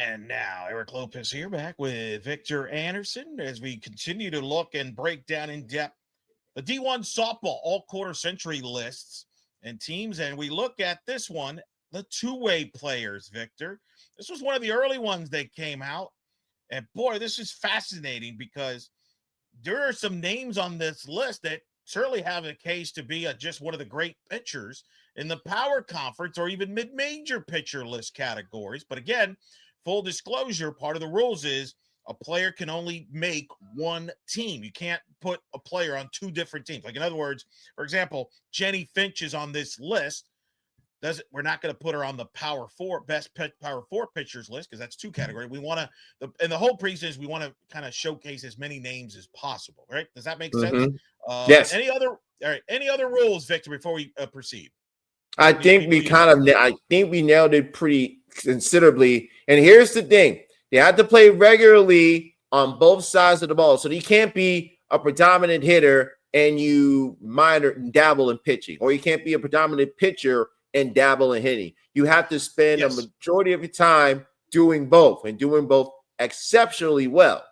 And now Eric Lopez here back with Victor Anderson as we continue to look and break down in depth the D1 softball all quarter century lists and teams. And we look at this one, the two-way players, Victor. This was one of the early ones that came out. And boy, this is fascinating because there are some names on this list that certainly have a case to be just one of the great pitchers in the power conference or even mid-major pitcher list categories. But again, full disclosure, part of the rules is a player can only make one team. You can't put a player on two different teams. Like in other words, for example, Jenny Finch is on this list. We're not going to put her on the power four pitchers list because that's two categories. We want to, and the whole reason is we want to kind of showcase as many names as possible, right? Does that make sense? Yes. Any other rules, Victor, before we proceed? I think we nailed it pretty considerably. And here's the thing. They have to play regularly on both sides of the ball. So you can't be a predominant hitter and you dabble in pitching, or you can't be a predominant pitcher and dabble in hitting. You have to spend a majority of your time doing both and doing both exceptionally well.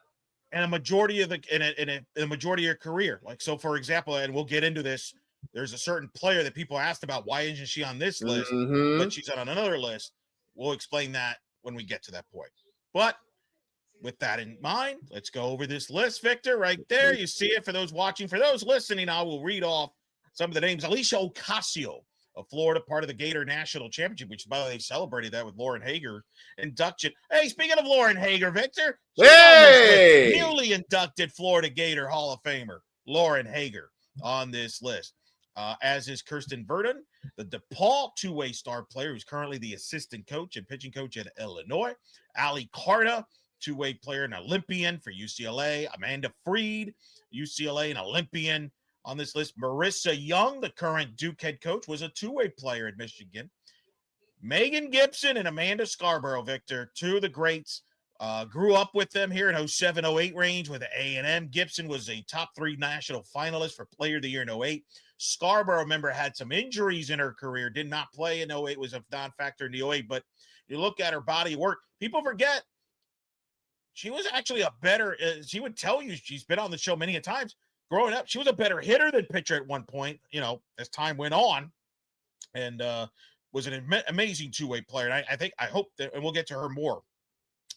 And a majority of in a majority of your career. Like, so for example, and we'll get into this, there's a certain player that people asked about, why isn't she on this list, but she's on another list. We'll explain that when we get to that point. But with that in mind, let's go over this list, Victor, right there. You see it for those watching. For those listening, I will read off some of the names. Alicia Ocasio of Florida, part of the Gator National Championship, which, by the way, they celebrated that with Lauren Hager induction. Hey, speaking of Lauren Hager, Victor, newly inducted Florida Gator Hall of Famer Lauren Hager on this list, as is Kirsten Verdon, the DePaul two-way star player who's currently the assistant coach and pitching coach at Illinois. Ali Carta, two-way player and Olympian for UCLA. Amanda Freed, UCLA, an Olympian on this list. Marissa Young, the current Duke head coach, was a two-way player at Michigan. Megan Gibson and Amanda Scarborough, Victor, two of the greats. Grew up with them here in 07-08 range with A&M. Gibson was a top 3 national finalist for Player of the Year in 08. Scarborough, remember, had some injuries in her career, did not play in 08, was a non-factor in the 08. But you look at her body of work, people forget she was actually a better, she would tell you, she's been on the show many a times. Growing up, she was a better hitter than pitcher at one point, as time went on, and was an amazing two-way player. And I hope that, and we'll get to her more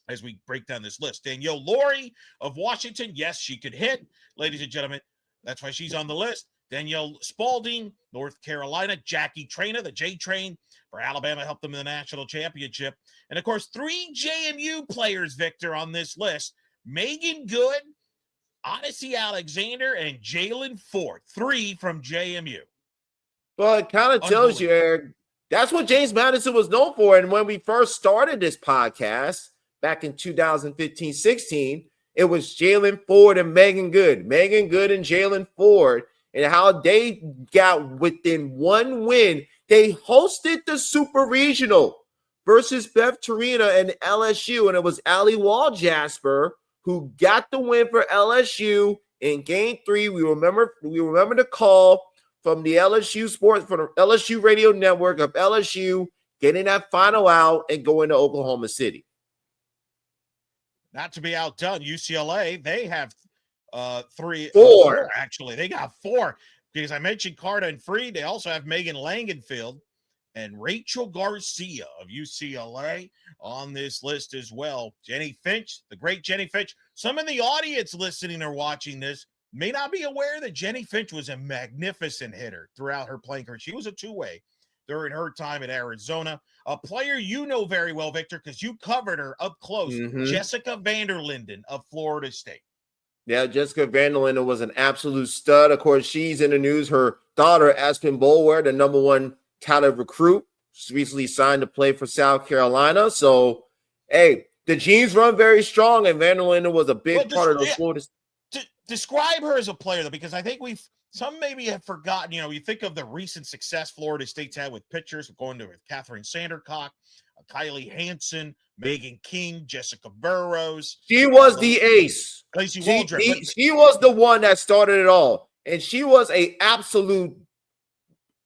as we break down this list. Danielle Laurie of Washington, yes, she could hit, ladies and gentlemen. That's why she's on the list. Danielle Spalding, North Carolina. Jackie Traina, the J-Train for Alabama, helped them in the national championship. And, of course, 3 JMU players, Victor, on this list. Megan Good, Odyssey Alexander, and Jalen Ford. 3 from JMU. Well, it kind of tells you, Eric, that's what James Madison was known for. And when we first started this podcast back in 2015-16, it was Jalen Ford and Megan Good. Megan Good and Jalen Ford, and how they got within one win. They hosted the Super Regional versus Beth Torina and LSU, and it was Allie Wall-Jasper who got the win for LSU in Game 3. We remember the call from the LSU Sports, from the LSU Radio Network of LSU getting that final out and going to Oklahoma City. Not to be outdone, UCLA, they have four. Actually. They got 4 because I mentioned Carter and Freed. They also have Megan Langenfeld and Rachel Garcia of UCLA on this list as well. Jenny Finch, the great Jenny Finch. Some in the audience listening or watching this may not be aware that Jenny Finch was a magnificent hitter throughout her playing career. She was a two-way during her time at Arizona. A player you know very well, Victor, because you covered her up close, Jessica Vanderlinden of Florida State. Yeah, Jessica Vanderlinden was an absolute stud. Of course, she's in the news. Her daughter, Aspen Boulware, the number 1 talent recruit, recently signed to play for South Carolina. So, hey, the genes run very strong, and Vanderlinden was a big part of the Florida. Describe her as a player, though, because I think some maybe have forgotten. You think of the recent success Florida State's had with pitchers, going to Catherine Sandercock, Kylie Hansen, Megan King, Jessica Burrows. She was the ace. Lacey Waldrop. She was the one that started it all. And she was a absolute,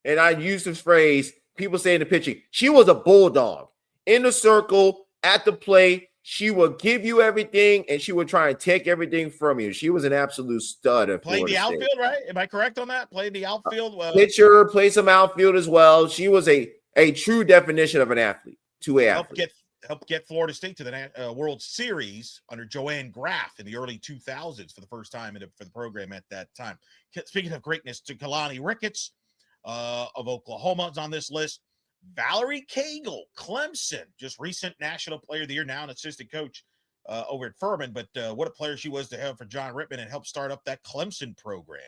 and I use this phrase, people say in the pitching, she was a bulldog. In the circle, at the plate, she would give you everything, and she would try and take everything from you. She was an absolute stud at Played Florida the State. outfield, right? Am I correct on that? Played the outfield. Pitcher, played some outfield as well. She was a true definition of an athlete, two-way athlete. Helped get Florida State to the World Series under Joanne Graff in the early 2000s for the first time for the program at that time. Speaking of greatness, to Kalani Ricketts of Oklahoma is on this list. Valerie Cagle, Clemson, just recent National Player of the Year, now an assistant coach over at Furman. But what a player she was to have for John Rittman and help start up that Clemson program.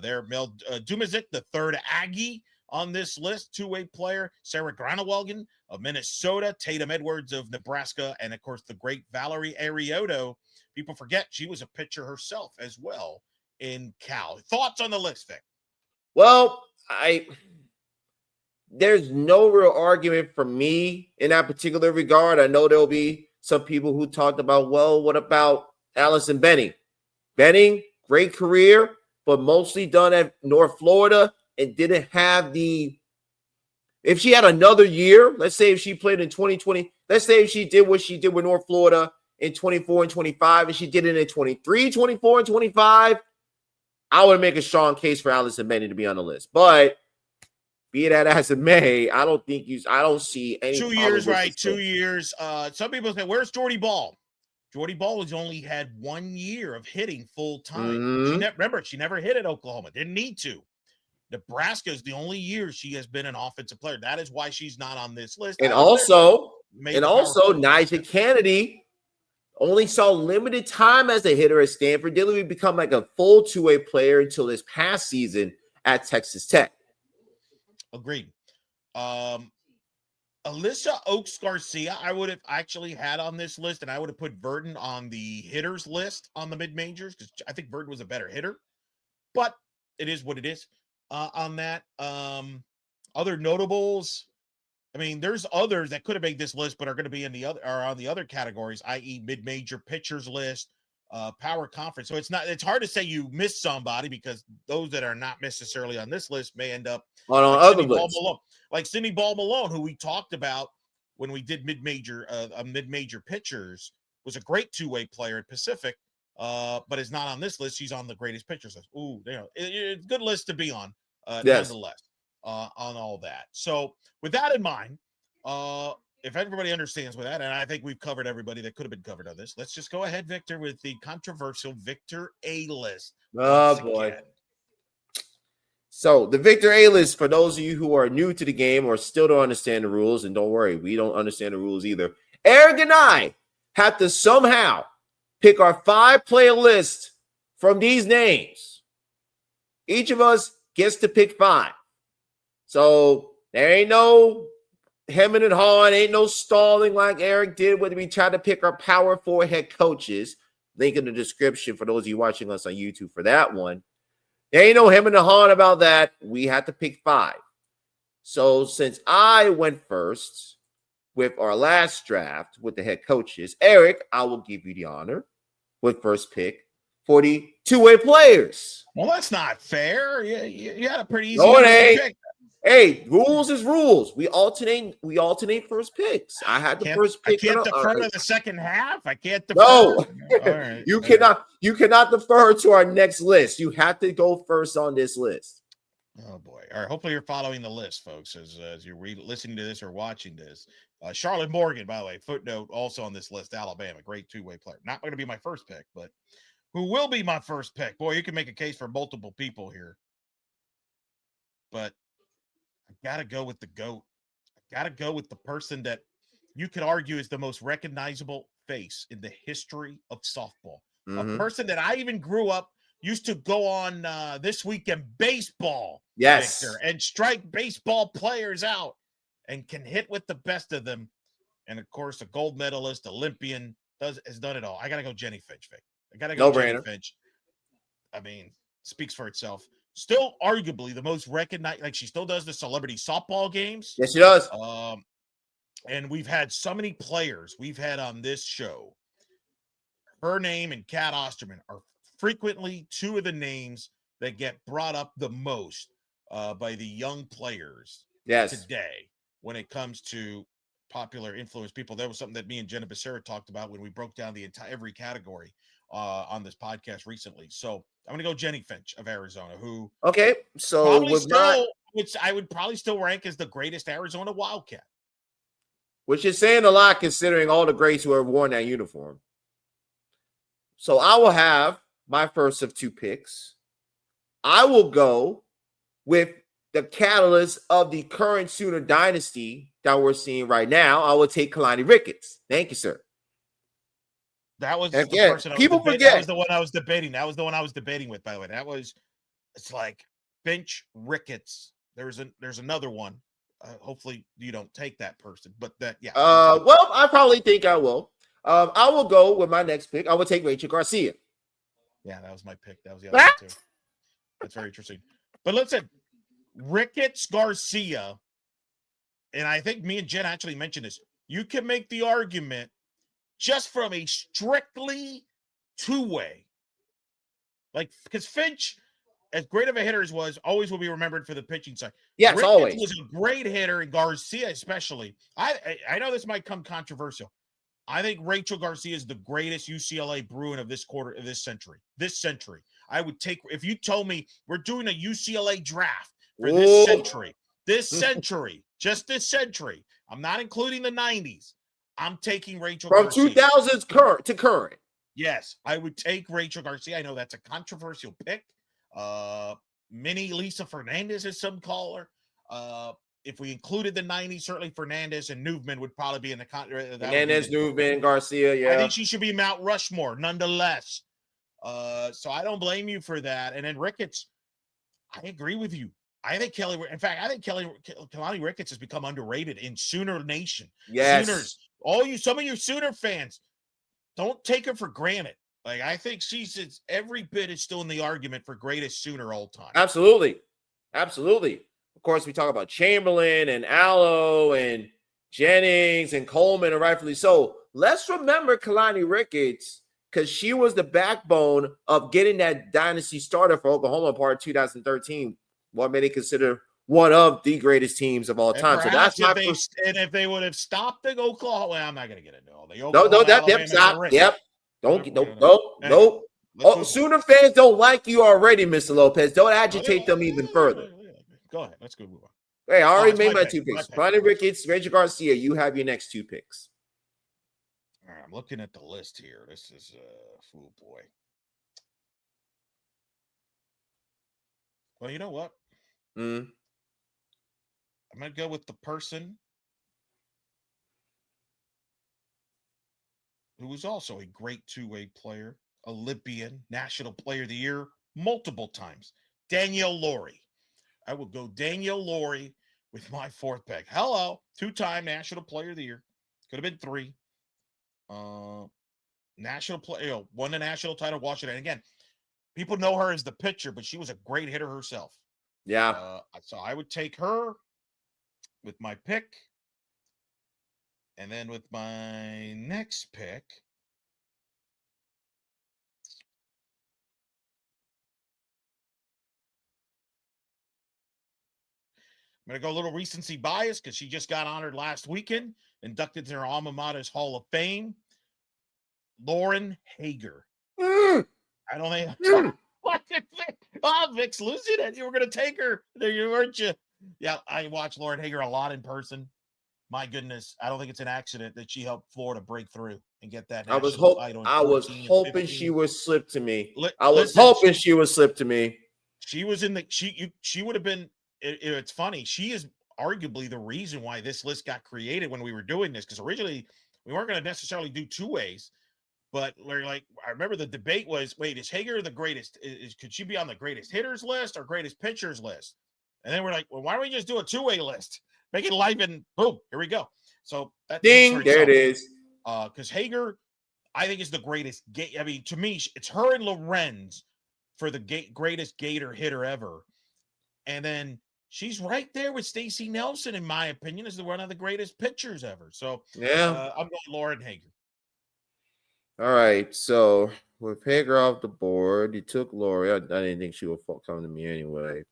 There, Mel Dumazik, the third Aggie on this list, two-way player. Sarah Granawelgan of Minnesota, Tatum Edwards of Nebraska, and, of course, the great Valerie Arioto. People forget she was a pitcher herself as well in Cal. Thoughts on the list, Vic? Well, there's no real argument for me in that particular regard. I know there'll be some people who talked about, well, what about Allison Benning? Benning, great career, but mostly done at North Florida and didn't have if she had another year, let's say if she played in 2020, let's say if she did what she did with North Florida in 24 and 25, and she did it in 23, 24, and 25, I would make a strong case for Allison Benning to be on the list. But be it as it may, I don't see any 2 years, right? 2 years. Some people say, where's Jordy Ball? Jordy Ball has only had 1 year of hitting full time. Mm-hmm. She never hit at Oklahoma. Didn't need to. Nebraska is the only year she has been an offensive player. That is why she's not on this list. And also, Nyjah Kennedy only saw limited time as a hitter at Stanford. Didn't really become like a full two-way player until this past season at Texas Tech. Agreed. Alyssa Oaks Garcia, I would have actually had on this list, and I would have put Verdon on the hitters list on the mid-majors because I think Verdon was a better hitter. But it is what it is. On that, other notables. I mean, there's others that could have made this list, but are going to be on the other categories, i.e., mid-major pitchers list, power conference. So it's hard to say you missed somebody because those that are not necessarily on this list may end up on other lists, like Cindy Ball Malone, who we talked about when we did mid-major pitchers, was a great two-way player at Pacific. But is not on this list. She's on the greatest pitchers list. Ooh, it's a good list to be on, nonetheless, on all that. So with that in mind, if everybody understands with that, and I think we've covered everybody that could have been covered on this, let's just go ahead, Victor, with the controversial Victor A list. Oh, boy. Again. So the Victor A list, for those of you who are new to the game or still don't understand the rules, and don't worry, we don't understand the rules either. Eric and I have to somehow pick our 5-player list from these names. Each of us gets to pick 5. So there ain't no hemming and hawing, ain't no stalling like Eric did when we tried to pick our power 4 head coaches. Link in the description for those of you watching us on YouTube for that one. There ain't no hemming and hawing about that. We had to pick 5. So since I went first with our last draft with the head coaches, Eric, I will give you the honor with first pick for the two-way players. Well, that's not fair. You had a pretty easy pick. Hey, rules is rules. We alternate first picks. I had the first pick. I can't defer to the second half. I can't defer. No, all right. You cannot defer to our next list. You have to go first on this list. Oh boy! All right. Hopefully you're following the list, folks, as you're listening to this or watching this. Charlotte Morgan, by the way, footnote, also on this list. Alabama, great two-way player. Not going to be my first pick, but who will be my first pick? Boy, you can make a case for multiple people here, but I got to go with the GOAT. I got to go with the person that you could argue is the most recognizable face in the history of softball. Mm-hmm. A person that I even grew up, used to go on This Week in Baseball, yes, Victor, and strike baseball players out and can hit with the best of them. And, of course, a gold medalist, Olympian, has done it all. I got to go Jenny Finch, Vic. I got to go Jenny Finch. I mean, speaks for itself. Still arguably the most recognized, like she still does the celebrity softball games. Yes, she does. And we've had so many players we've had on this show. Her name and Kat Osterman are frequently two of the names that get brought up the most by the young players today when it comes to popular influence people. That was something that me and Jenna Becerra talked about when we broke down the entire every category on this podcast recently. So I'm going to go Jenny Finch of Arizona, who so probably still, which I would probably still rank as the greatest Arizona Wildcat. Which is saying a lot considering all the greats who have worn that uniform. So I will have my first of two picks. I will go with the catalyst of the current Sooner dynasty that we're seeing right now. I will take Kalani Ricketts. Thank you, sir. That was the person people forget. That was the one I was debating. That was the one I was debating with, by the way. It's like Finch, Ricketts. There's another one. Hopefully you don't take that person, but yeah. Well, I probably think I will. I will go with my next pick. I will take Rachel Garcia. Yeah, that was my pick. That was the other one too. That's very interesting. But listen, Ricketts, Garcia, and I think me and Jen actually mentioned this. You can make the argument just from a strictly two-way, like because Finch, as great of a hitter as was, always will be remembered for the pitching side. Yes, Ricketts always was a great hitter, and Garcia especially. I know this might come controversial. I think Rachel Garcia is the greatest UCLA Bruin of this century. This century, I would take if you told me we're doing a UCLA draft for this century, just this century. I'm not including the 90s. I'm taking Rachel from Garcia. 2000s to current. Yes, I would take Rachel Garcia. I know that's a controversial pick. Mini Lisa Fernandez, as some call her. If we included the 90s, certainly Fernandez and Newman would probably be in the Fernandez, Newman, Garcia. Yeah, I think she should be Mount Rushmore, nonetheless. So I don't blame you for that. And then Ricketts, I agree with you. I think Kalani Ricketts has become underrated in Sooner Nation. Yes, Sooners. Some of you Sooner fans, don't take her for granted. Like I think she's every bit is still in the argument for greatest Sooner all time. Absolutely. Of course, we talk about Chamberlain and Allo and Jennings and Coleman, and rightfully so. Let's remember Kalani Ricketts because she was the backbone of getting that dynasty started for Oklahoma part 2013. What many consider one of the greatest teams of all time. So that's my first. And if they would have stopped the Oklahoma, well, I'm not going to get into all the Oklahoma. Stop. Yep. Nope. Oh, Sooner fans don't like you already, Mr. Lopez. Don't agitate them even further. Go ahead. Let's go move on. Hey, I already made my two picks. Kalani Ricketts, Rachel Garcia. You have your next two picks. All right, I'm looking at the list here. This is oh boy. Well, you know what? I'm going to go with the person who was also a great two-way player, Olympian, National Player of the Year, multiple times, Danielle Lowry. I will go Danielle Lowry with my fourth pick. Hello, two-time National Player of the Year. Could have been three. National player, won the national title, Washington. Again, people know her as the pitcher, but she was a great hitter herself. Yeah. So I would take her with my pick. And then with my next pick, I'm going to go a little recency bias because she just got honored last weekend, inducted to her alma mater's Hall of Fame. Lauren Hager. I don't think. Vic's losing it. You were going to take her. There you weren't you? Yeah, I watched Lauren Hager a lot in person. My goodness, I don't think it's an accident that she helped Florida break through and get that. I was hoping she would slip to me. She would slip to me. She was in the she would have been. It's funny. She is arguably the reason why this list got created when we were doing this, because originally we weren't going to necessarily do two ways, but we're like, I remember the debate was, wait, is Hager the greatest? Could she be on the greatest hitters list or greatest pitchers list? And then we're like, well, why don't we just do a two-way list? Make it live and boom, here we go. So that ding, there it is. Because Hager, I think, is the greatest. I mean, to me, it's her and Lorenz for the greatest Gator hitter ever. And then she's right there with Stacey Nelson, in my opinion, as one of the greatest pitchers ever. So yeah, I'm going Lauren Hager. All right, so with Hager off the board, you took Lori. I didn't think she would come to me anyway.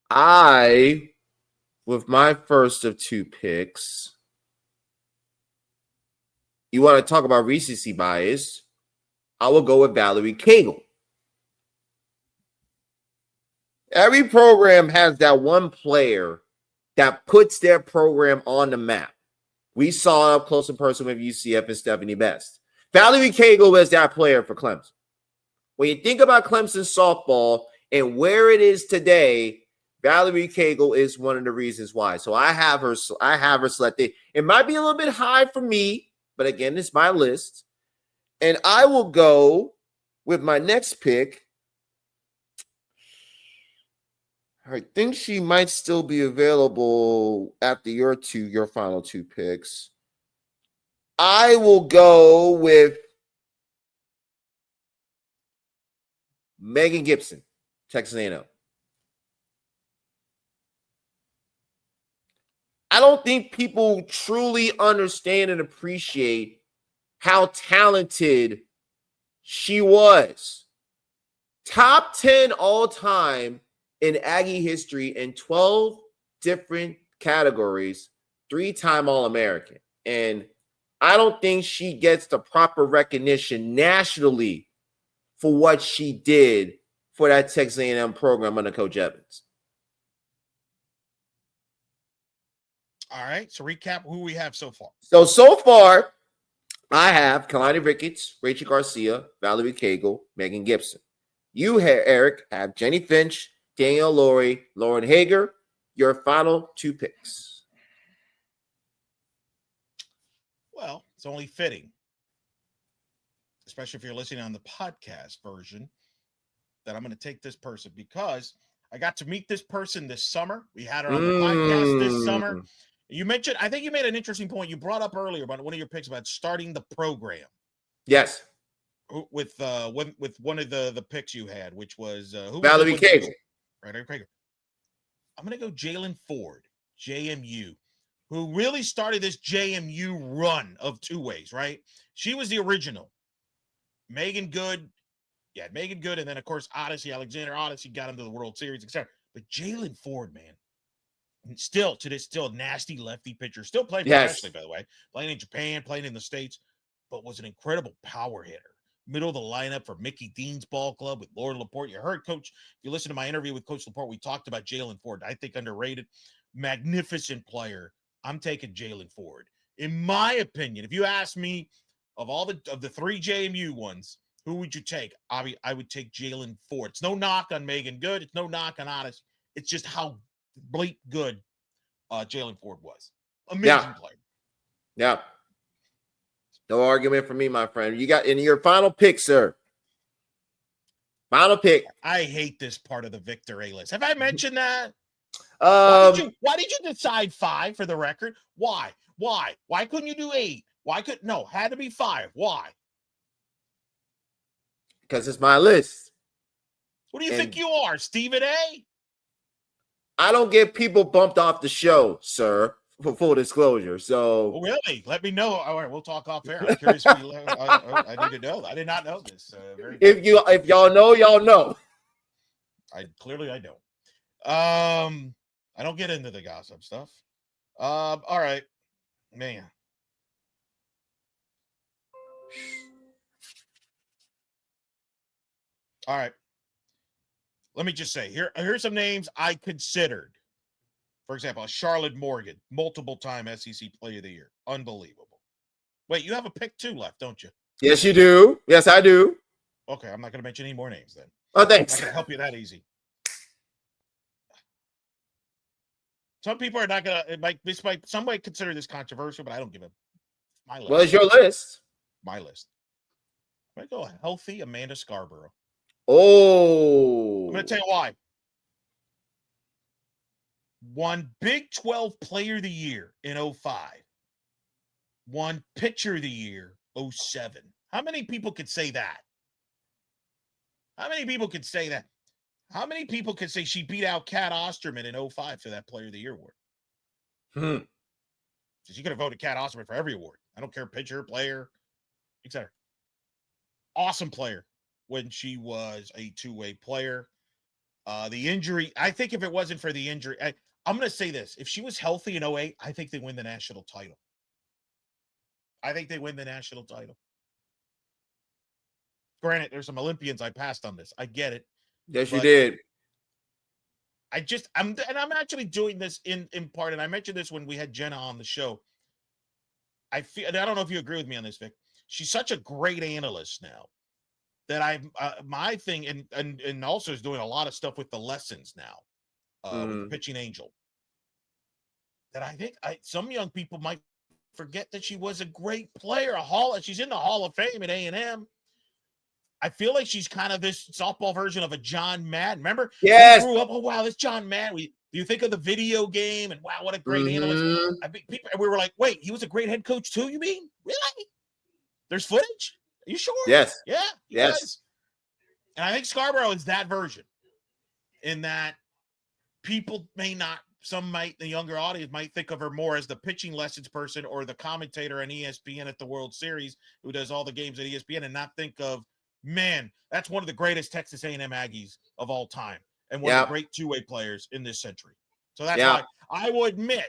I with my first of two picks, you want to talk about recency bias, I will go with Valerie Cagle. Every program has that one player that puts their program on the map. We saw it up close and personal with UCF and Stephanie Best. Valerie Cagle is that player for Clemson. When you think about Clemson softball and where it is today, Valerie Cagle is one of the reasons why. So I have her selected. It might be a little bit high for me, but again, it's my list. And I will go with my next pick. I think she might still be available after your final two picks. I will go with Megan Gibson, Texas A&M. I don't think people truly understand and appreciate how talented she was. Top 10 all time in Aggie history in 12 different categories, 3-time All-American. And I don't think she gets the proper recognition nationally for what she did for that Texas A&M program under Coach Evans. All right. So recap who we have so far. So far, I have Kalani Ricketts, Rachel Garcia, Valerie Cagle, Megan Gibson. You, Eric, have Jenny Finch, Danielle Laurie, Lauren Hager. Your final two picks. Well, it's only fitting, especially if you're listening on the podcast version, that I'm going to take this person because I got to meet this person this summer. We had her on the podcast this summer. You mentioned, I think you made an interesting point. You brought up earlier about one of your picks about starting the program. Yes. With one of the picks you had, which was Valerie Cagle. Right, I'm going to go Jalen Ford, JMU, who really started this JMU run of two ways, right? She was the original. Megan Good, and then, of course, Alexander Odyssey got him to the World Series, etc. But Jalen Ford, man, still nasty lefty pitcher, still playing professionally, by the way, playing in Japan, playing in the States, but was an incredible power hitter. Middle of the lineup for Mickey Dean's ball club with Lord Laporte. You heard Coach, if you listen to my interview with Coach Laporte, we talked about Jalen Ford. I think underrated, magnificent player. I'm taking Jalen Ford. In my opinion, if you ask me of the three JMU ones, who would you take? I would take Jalen Ford. It's no knock on Megan Good. It's no knock on Odyssey. It's just how bleak good Jalen Ford was. Amazing player. Yeah. No argument for me, my friend. You got in your final pick, sir. Final pick. I hate this part of the Victor A list. Have I mentioned that? Why did you decide 5 for the record? Why? Why couldn't you do 8? Had to be 5. Why? Because it's my list. What do you think you are, Stephen A? I don't get people bumped off the show, for full disclosure. So really, let me know. All right, we'll talk off air. I'm curious. I need to know. I did not know this. If y'all know, y'all know. I don't. I don't get into the gossip stuff. All right, man. All right. Let me just say, here's some names I considered. For example, Charlotte Morgan, multiple-time SEC Player of the Year. Unbelievable. Wait, you have a pick 2 left, don't you? Yes, you do. Yes, I do. Okay, I'm not going to mention any more names then. Oh, thanks. I can help you that easy. Some people are not going to, some might consider this controversial, but I don't give a, my list. What is your list? My list. I'm going to go healthy Amanda Scarborough. Oh. I'm going to tell you why. Won Big 12 Player of the Year in 05. Won Pitcher of the Year 07. How many people could say that? How many people could say that? How many people could say she beat out Kat Osterman in 05 for that Player of the Year award? So she could have voted Kat Osterman for every award. I don't care, pitcher, player, etc. Awesome player when she was a two-way player. The injury, I think if it wasn't for the injury, I'm going to say this. If she was healthy in 08, I think they win the national title. Granted, there's some Olympians I passed on this. I get it. Yes, you did. I'm actually doing this in part, and I mentioned this when we had Jenna on the show. I feel, and I don't know if you agree with me on this, Vic. She's such a great analyst now that I'm my thing, and also is doing a lot of stuff with the lessons now, with the pitching angel. That I think some young people might forget that she was a great player. She's in the Hall of Fame at A&M. I feel like she's kind of this softball version of a John Madden. Remember? Yes. We grew up. Oh wow, this John Madden. You think of the video game, and wow, what a great analyst. I mean, we were like, wait, he was a great head coach too. You mean really? There's footage. Are you sure? Yes. Yeah. Yes. Does. And I think Scarborough is that version. In that people the younger audience might think of her more as the pitching lessons person or the commentator on ESPN at the World Series who does all the games at ESPN, and not think of, man, that's one of the greatest Texas A&M Aggies of all time and one of the great two-way players in this century. So that's why I will admit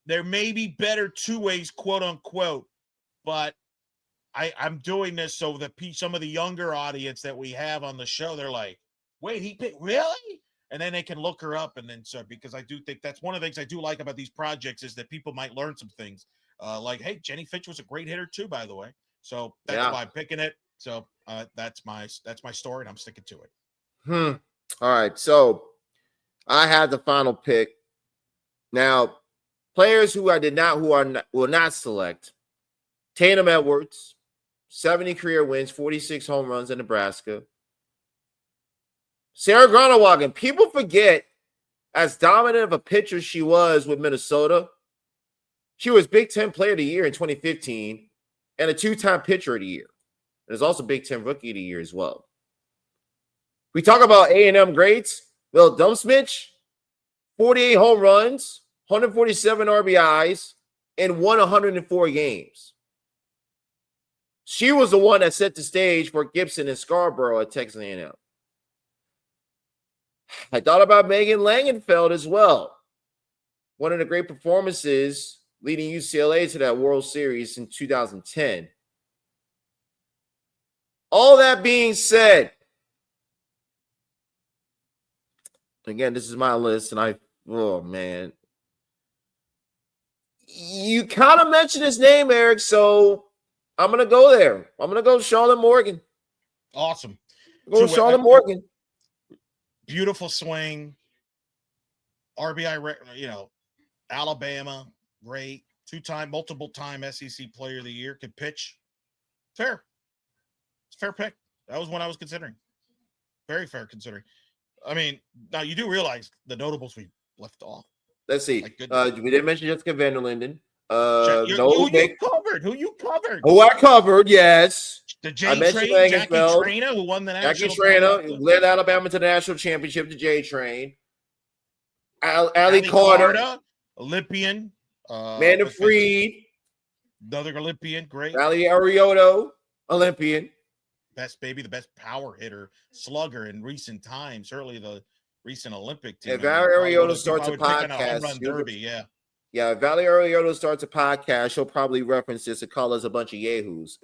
there may be better two-ways, quote unquote, but I'm doing this so that some of the younger audience that we have on the show, they're like, wait, he picked, really? And then they can look her up, and then because I do think that's one of the things I do like about these projects is that people might learn some things. Like, hey, Jenny Fitch was a great hitter too, by the way. So that's why I'm picking it. So that's my story, and I'm sticking to it. All right. So I have the final pick. Now, players who will not select: Tatum Edwards, 70 career wins, 46 home runs in Nebraska. Sarah Gronewagen, people forget as dominant of a pitcher she was with Minnesota. She was Big Ten Player of the Year in 2015 and a 2-time Pitcher of the Year. And is also Big Ten Rookie of the Year as well. We talk about A&M greats. Will Dumpsmich, 48 home runs, 147 RBIs, and won 104 games. She was the one that set the stage for Gibson and Scarborough at Texas A&M. I thought about Megan Langenfeld as well. One of the great performances leading UCLA to that World Series in 2010. All that being said, again, this is my list, and oh man. You kind of mentioned his name, Eric, so I'm going to go there. I'm going to go Charlotte Morgan. Awesome. Go Charlotte Morgan. Beautiful swing. RBI, Alabama, great. Multiple-time SEC Player of the Year. Could pitch. Fair. It's a fair pick. That was one I was considering. Very fair considering. I mean, now you do realize the notables we left off. Let's see. We didn't mention Jessica Vanderlinden. Who you covered? Who I covered, yes. The Jackie Trainer, who won the national. Jackie Trainer, who led Alabama to the national championship, the J Train. Allie Carter. Olympian. Amanda Freed. Another Olympian, great. Valerie Arioto, Olympian. The best power hitter, slugger in recent times. Certainly the recent Olympic team. If Valerie Arioto starts a podcast, Yeah, if Valerie Arioto starts a podcast, she'll probably reference this and call us a bunch of yahoos.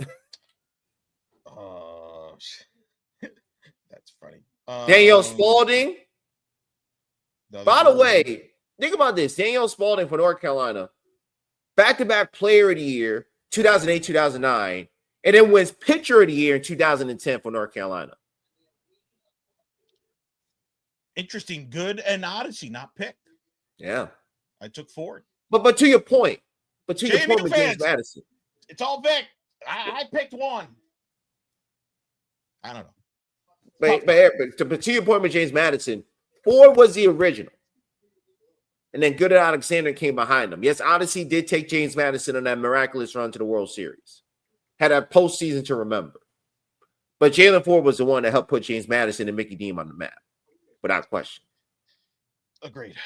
That's funny. Danielle Spalding. By the way, think about this. Danielle Spalding for North Carolina. Back-to-back Player of the Year, 2008, 2009. And then wins Pitcher of the Year in 2010 for North Carolina. Interesting. Good and Odyssey, not picked. Yeah. I took Ford. But to your point. With James Madison. It's all Vic. I picked one. I don't know. But to your point with James Madison, Ford was the original. And then Good and Alexander came behind him. Yes, Odyssey did take James Madison on that miraculous run to the World Series. Had a postseason to remember. But Jalen Ford was the one that helped put James Madison and Mickey Dean on the map. Without question. Agreed.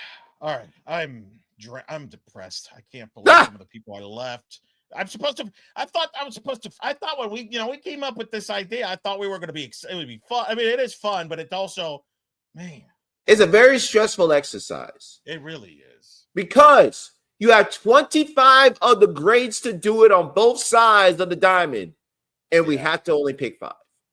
All right. I'm depressed. I can't believe some of the people I left. I thought when we came up with this idea, I thought we were going to be, it would be fun. I mean, it is fun, but it's also, man, It's a very stressful exercise. It really is. Because you have 25 of the grades to do it on both sides of the diamond, and we have to only pick 5.